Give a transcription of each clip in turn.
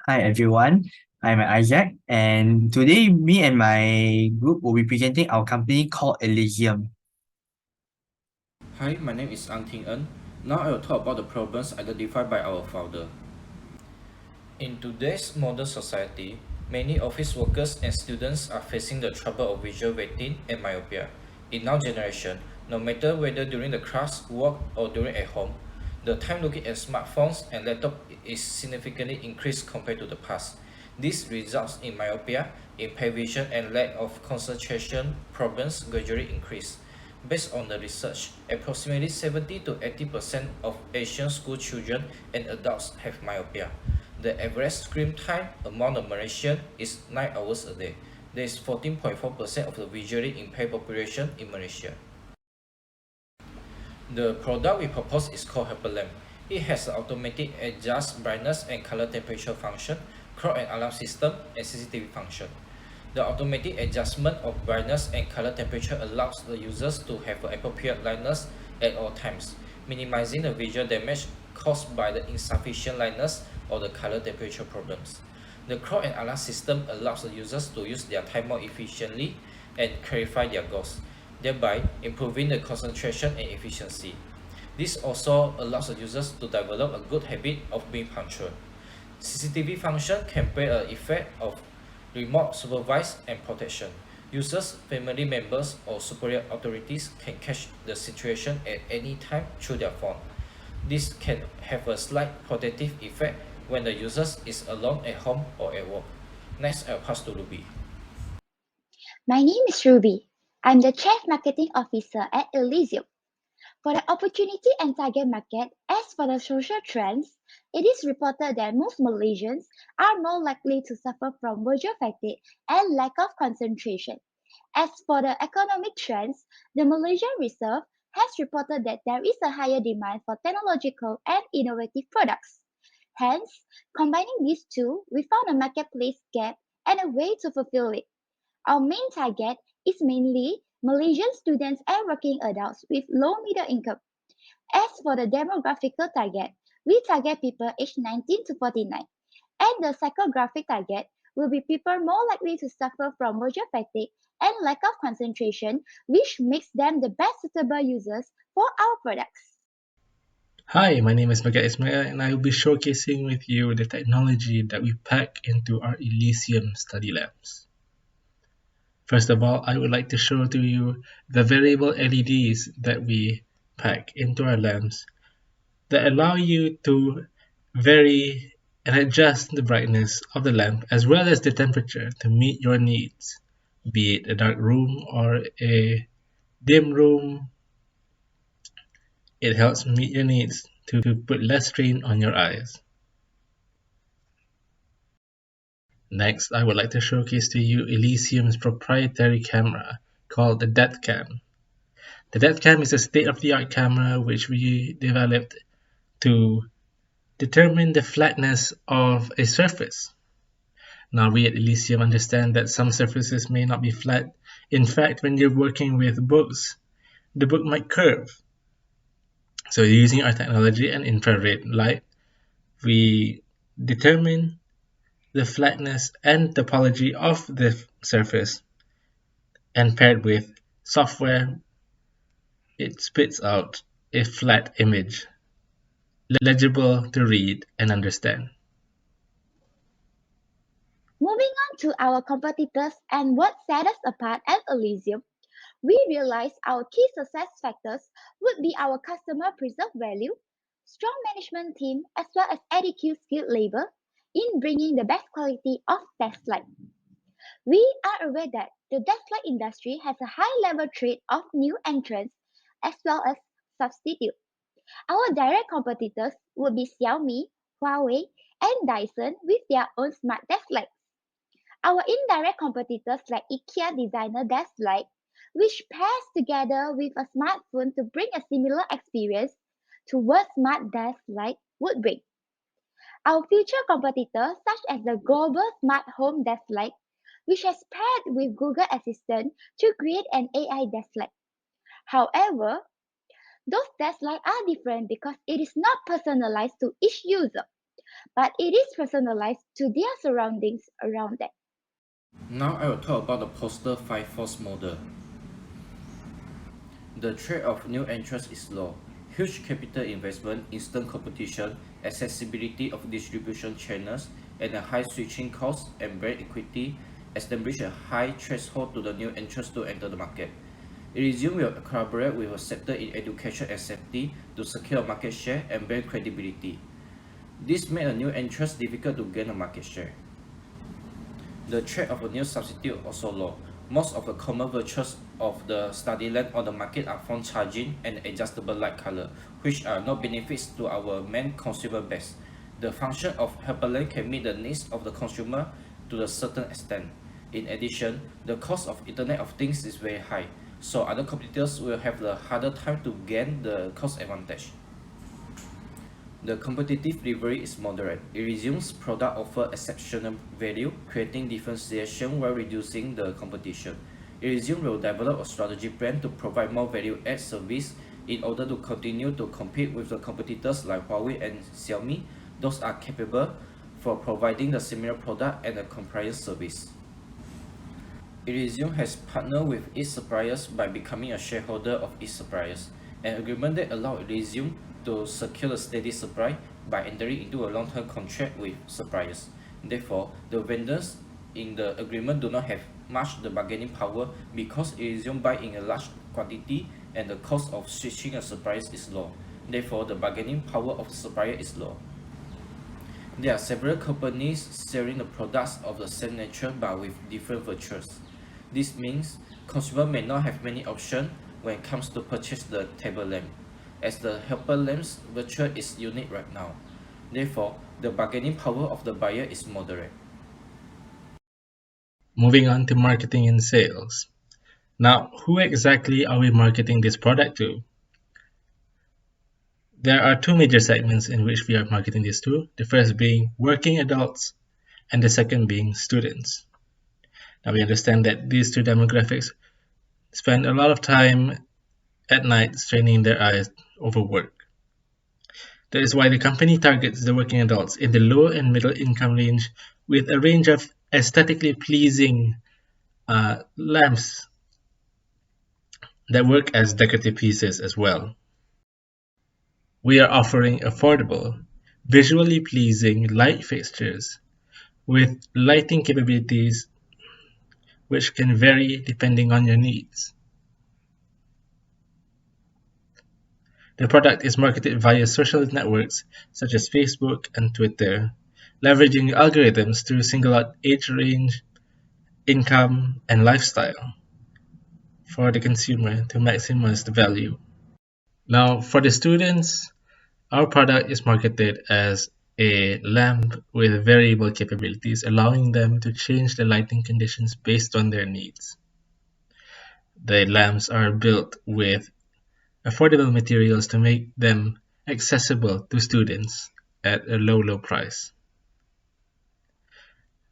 Hi everyone, I'm Isaac, and today me and my group will be presenting our company called ELYSIUM. Hi, my name is Ang Ting En. Now I will talk about the problems identified by our founder. In today's modern society, many office workers and students are facing the trouble of visual fatigue and myopia. In our generation, no matter whether during the class, work, or during at home, the time looking at smartphones and laptop is significantly increased compared to the past. This results in myopia, impaired vision, and lack of concentration problems gradually increase. Based on the research, approximately 70 to 80% of Asian school children and adults have myopia. The average screen time among the Malaysian is 9 hours a day. There is 14.4% of the visually impaired population in Malaysia. The product we propose is called HyperLamp. It has an automatic adjust brightness and color temperature function, clock and alarm system, and CCTV function. The automatic adjustment of brightness and color temperature allows the users to have an appropriate lightness at all times, minimizing the visual damage caused by the insufficient lightness or the color temperature problems. The clock and alarm system allows the users to use their time more efficiently and clarify their goals, thereby improving the concentration and efficiency. This also allows the users to develop a good habit of being punctual. CCTV function can play an effect of remote supervise and protection. Users, family members, or superior authorities can catch the situation at any time through their phone. This can have a slight protective effect when the user is alone at home or at work. Next, I'll pass to Ruby. My name is Ruby. I'm the Chief Marketing Officer at ELYSIUM. For the opportunity and target market, as for the social trends, it is reported that most Malaysians are more likely to suffer from visual fatigue and lack of concentration. As for the economic trends, the Malaysian Reserve has reported that there is a higher demand for technological and innovative products. Hence, combining these two, we found a marketplace gap and a way to fulfill it. Our main target is mainly Malaysian students and working adults with low middle income. As for the demographical target, we target people aged 19 to 49, and the psychographic target will be people more likely to suffer from visual fatigue and lack of concentration, which makes them the best suitable users for our products. Hi, my name is Megat Ismail, and I will be showcasing with you the technology that we pack into our ELYSIUM study labs. First of all, I would like to show to you the variable LEDs that we pack into our lamps that allow you to vary and adjust the brightness of the lamp as well as the temperature to meet your needs, be it a dark room or a dim room. It helps meet your needs to put less strain on your eyes. Next, I would like to showcase to you ELYSIUM's proprietary camera called the DepthCam. The DepthCam is a state-of-the-art camera which we developed to determine the flatness of a surface. Now, we at ELYSIUM understand that some surfaces may not be flat. In fact, when you're working with books, the book might curve. So using our technology and infrared light, we determine the flatness and topology of the surface, and paired with software, it spits out a flat image, legible to read and understand. Moving on to our competitors and what set us apart at ELYSIUM, we realized our key success factors would be our customer preserved value, strong management team, as well as adequate skilled labor in bringing the best quality of test light. We are aware that the test light industry has a high level trade of new entrants as well as substitute. Our direct competitors would be Xiaomi, Huawei, and Dyson with their own smart desk lights. Our indirect competitors like IKEA designer desk light, which pairs together with a smartphone to bring a similar experience to what smart desk light would bring. Our future competitors, such as the global smart home desk light, which has paired with Google Assistant to create an AI desk light. However, those desk lights are different because it is not personalized to each user. but it is personalized to their surroundings around them. Now I will talk about the poster 5 force model. The threat of new entrants is low. Huge capital investment, instant competition, accessibility of distribution channels, and a high switching cost and brand equity establish a high threshold to the new entrants to enter the market. ELYSIUM will collaborate with a sector in education and safety to secure market share and brand credibility. This made a new entrant difficult to gain a market share. The threat of a new substitute also low. Most of the common virtues of the study lamp on the market are phone charging and adjustable light color, which are no benefits to our main consumer base. The function of helper lamp can meet the needs of the consumer to a certain extent. In addition, the cost of Internet of Things is very high, so other competitors will have the harder time to gain the cost advantage. The competitive delivery is moderate. ELYSIUM's product offer exceptional value, creating differentiation while reducing the competition. ELYSIUM will develop a strategy plan to provide more value-add service in order to continue to compete with the competitors like Huawei and Xiaomi. Those are capable for providing the similar product and a compliance service. ELYSIUM has partnered with its suppliers by becoming a shareholder of its suppliers, an agreement that allows ELYSIUM to secure a steady supply by entering into a long-term contract with suppliers. Therefore, the vendors in the agreement do not have much the bargaining power because ELYSIUM buy in a large quantity and the cost of switching a supplier is low. Therefore, the bargaining power of the supplier is low. There are several companies selling the products of the same nature but with different virtues. This means consumers may not have many options when it comes to purchase the table lamp, as the helper lamp's virtue is unique right now. Therefore, the bargaining power of the buyer is moderate. Moving on to marketing and sales. Now, who exactly are we marketing this product to? There are two major segments in which we are marketing this to, the first being working adults and the second being students. Now, we understand that these two demographics spend a lot of time at night straining their eyes over work. That is why the company targets the working adults in the low and middle income range with a range of aesthetically pleasing lamps that work as decorative pieces as well. We are offering affordable, visually pleasing light fixtures with lighting capabilities which can vary depending on your needs. The product is marketed via social networks such as Facebook and Twitter, leveraging algorithms to single out age range, income, and lifestyle for the consumer to maximize the value. Now, for the students, our product is marketed as a lamp with variable capabilities, allowing them to change the lighting conditions based on their needs. The lamps are built with affordable materials to make them accessible to students at a low price.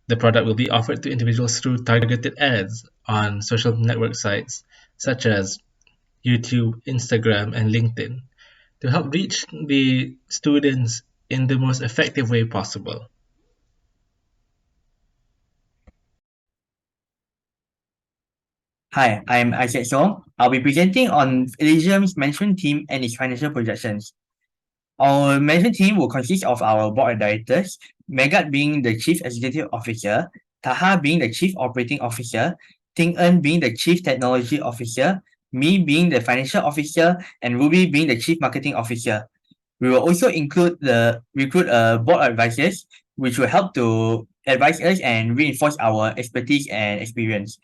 The product will be offered to individuals through targeted ads on social network sites such as YouTube, Instagram, and LinkedIn to help reach the students in the most effective way possible. Hi, I'm Isaac Song. I'll be presenting on ELYSIUM's management team and its financial projections. Our management team will consist of our board of directors, Megat being the Chief Executive Officer, Taha being the Chief Operating Officer, Ting En being the Chief Technology Officer, me being the Financial Officer, and Ruby being the Chief Marketing Officer. We will also recruit board advisors, which will help to advise us and reinforce our expertise and experience.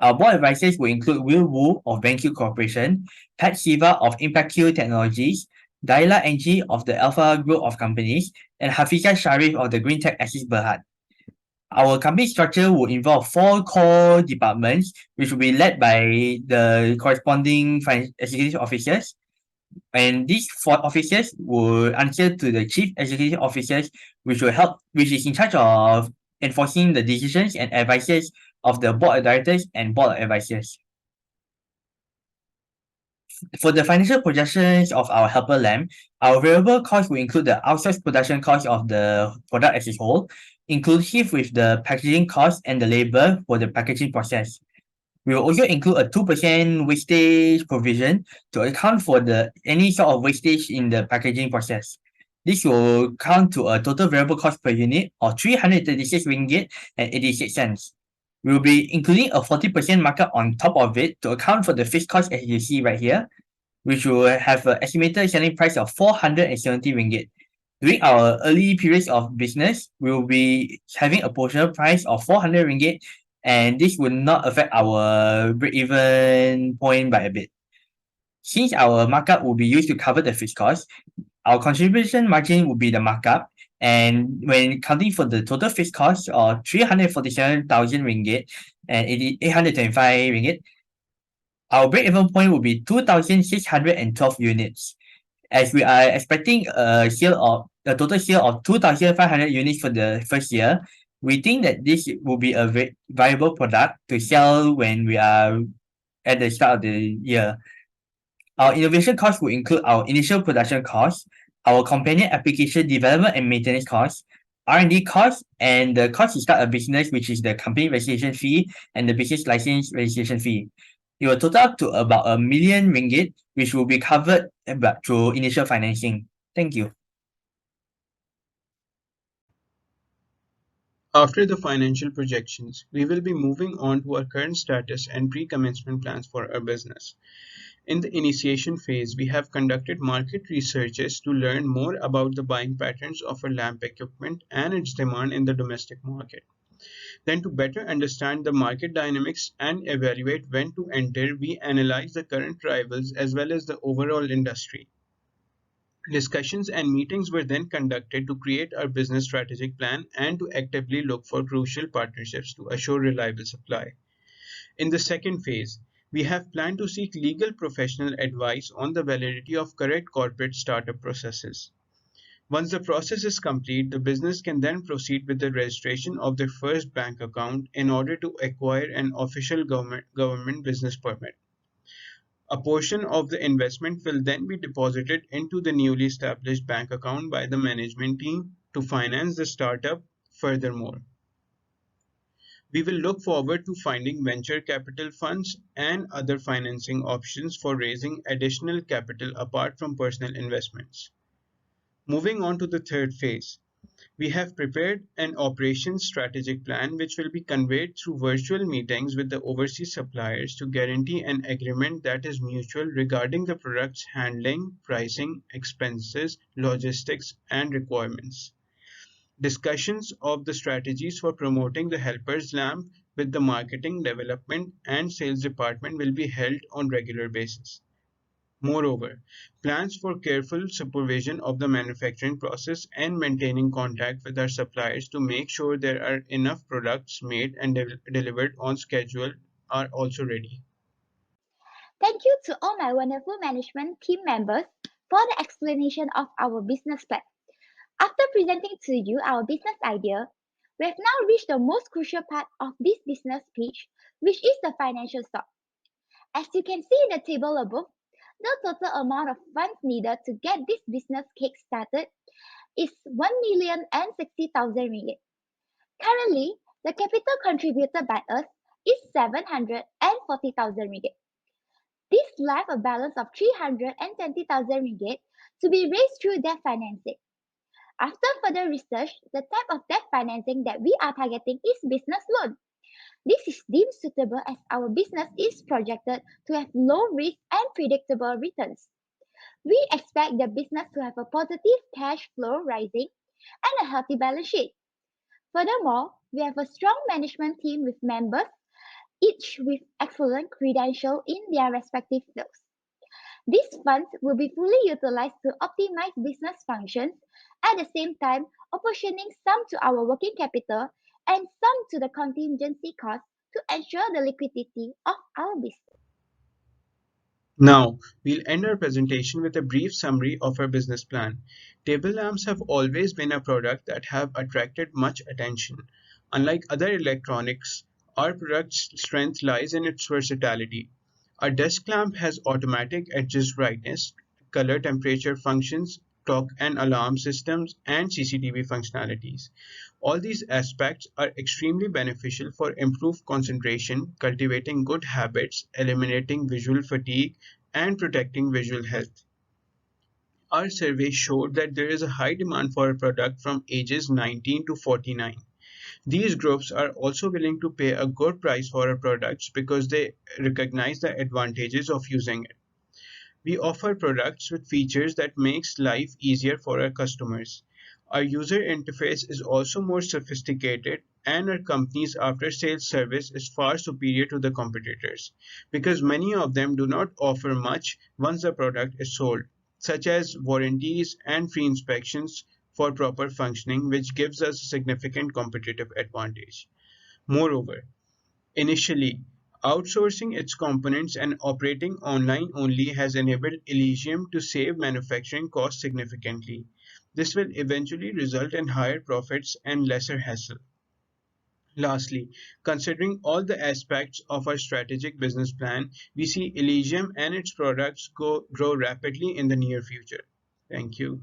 Our board advisors will include Will Wu of BenQ Corporation, Pat Siva of ImpactQ Technologies, Daila Ng of the Alpha Group of Companies, and Hafiza Sharif of the Green Tech Axis Berhad. Our company structure will involve 4 core departments, which will be led by the corresponding executive officers. And these 4 officers will answer to the chief executive officers, which is in charge of enforcing the decisions and advices of the board of directors and board of advisors. For the financial projections of our helper lamp, our variable cost will include the outsourced production cost of the product as a whole, inclusive with the packaging cost and the labor for the packaging process. We will also include a 2% wastage provision to account for the any sort of wastage in the packaging process. This will count to a total variable cost per unit of 336 ringgit and 86 cents. We will be including a 40% markup on top of it to account for the fixed cost as you see right here, which will have an estimated selling price of 470 ringgit. During our early periods of business, we will be having a promotional price of 400 ringgit, and this will not affect our break-even point by a bit. Since our markup will be used to cover the fixed cost, our contribution margin will be the markup, and when counting for the total fixed cost of 347,000 ringgit and 825 ringgit, our break-even point will be 2,612 units. As we are expecting a total sale of 2,500 units for the first year, we think that this will be a viable product to sell when we are at the start of the year. Our innovation costs will include our initial production costs, our companion application development and maintenance costs, R&D costs, and the cost to start a business, which is the company registration fee and the business license registration fee. It will total up to about 1 million ringgit, which will be covered through initial financing. Thank you. After the financial projections, we will be moving on to our current status and pre-commencement plans for our business. In the initiation phase, we have conducted market researches to learn more about the buying patterns of our lamp equipment and its demand in the domestic market. Then, to better understand the market dynamics and evaluate when to enter, we analyze the current rivals as well as the overall industry. Discussions and meetings were then conducted to create our business strategic plan and to actively look for crucial partnerships to assure reliable supply. In the second phase, we have planned to seek legal professional advice on the validity of correct corporate startup processes. Once the process is complete, the business can then proceed with the registration of their first bank account in order to acquire an official government business permit. A portion of the investment will then be deposited into the newly established bank account by the management team to finance the startup furthermore. We will look forward to finding venture capital funds and other financing options for raising additional capital apart from personal investments. Moving on to the third phase, we have prepared an operations strategic plan which will be conveyed through virtual meetings with the overseas suppliers to guarantee an agreement that is mutual regarding the product's handling, pricing, expenses, logistics, and requirements. Discussions of the strategies for promoting the helper's lamp with the marketing, development, and sales department will be held on regular basis. Moreover, plans for careful supervision of the manufacturing process and maintaining contact with our suppliers to make sure there are enough products made and delivered on schedule are also ready. Thank you to all my wonderful management team members for the explanation of our business plan. After presenting to you our business idea, we have now reached the most crucial part of this business pitch, which is the financial start. As you can see in the table above, the total amount of funds needed to get this business kick started is 1,060,000 ringgit. Currently, the capital contributed by us is 740,000 ringgit. This left a balance of 320,000 ringgit to be raised through debt financing. After further research, the type of debt financing that we are targeting is business loan. This is deemed suitable as our business is projected to have low risk and predictable returns. We expect the business to have a positive cash flow rising and a healthy balance sheet. Furthermore, we have a strong management team with members, each with excellent credentials in their respective fields. These funds will be fully utilized to optimize business functions, at the same time apportioning some to our working capital and some to the contingency cost to ensure the liquidity of our business. Now, we'll end our presentation with a brief summary of our business plan. Table lamps have always been a product that have attracted much attention. Unlike other electronics, our product's strength lies in its versatility. Our desk lamp has automatic adjust brightness, color temperature functions, clock and alarm systems, and CCTV functionalities. All these aspects are extremely beneficial for improved concentration, cultivating good habits, eliminating visual fatigue, and protecting visual health. Our survey showed that there is a high demand for a product from ages 19 to 49. These groups are also willing to pay a good price for our products because they recognize the advantages of using it. We offer products with features that makes life easier for our customers. Our user interface is also more sophisticated and our company's after-sales service is far superior to the competitors because many of them do not offer much once the product is sold, such as warranties and free inspections for proper functioning, which gives us a significant competitive advantage. Moreover, initially, outsourcing its components and operating online only has enabled Elysium to save manufacturing costs significantly. This will eventually result in higher profits and lesser hassle. Lastly, considering all the aspects of our strategic business plan, we see Elysium and its products grow rapidly in the near future. Thank you.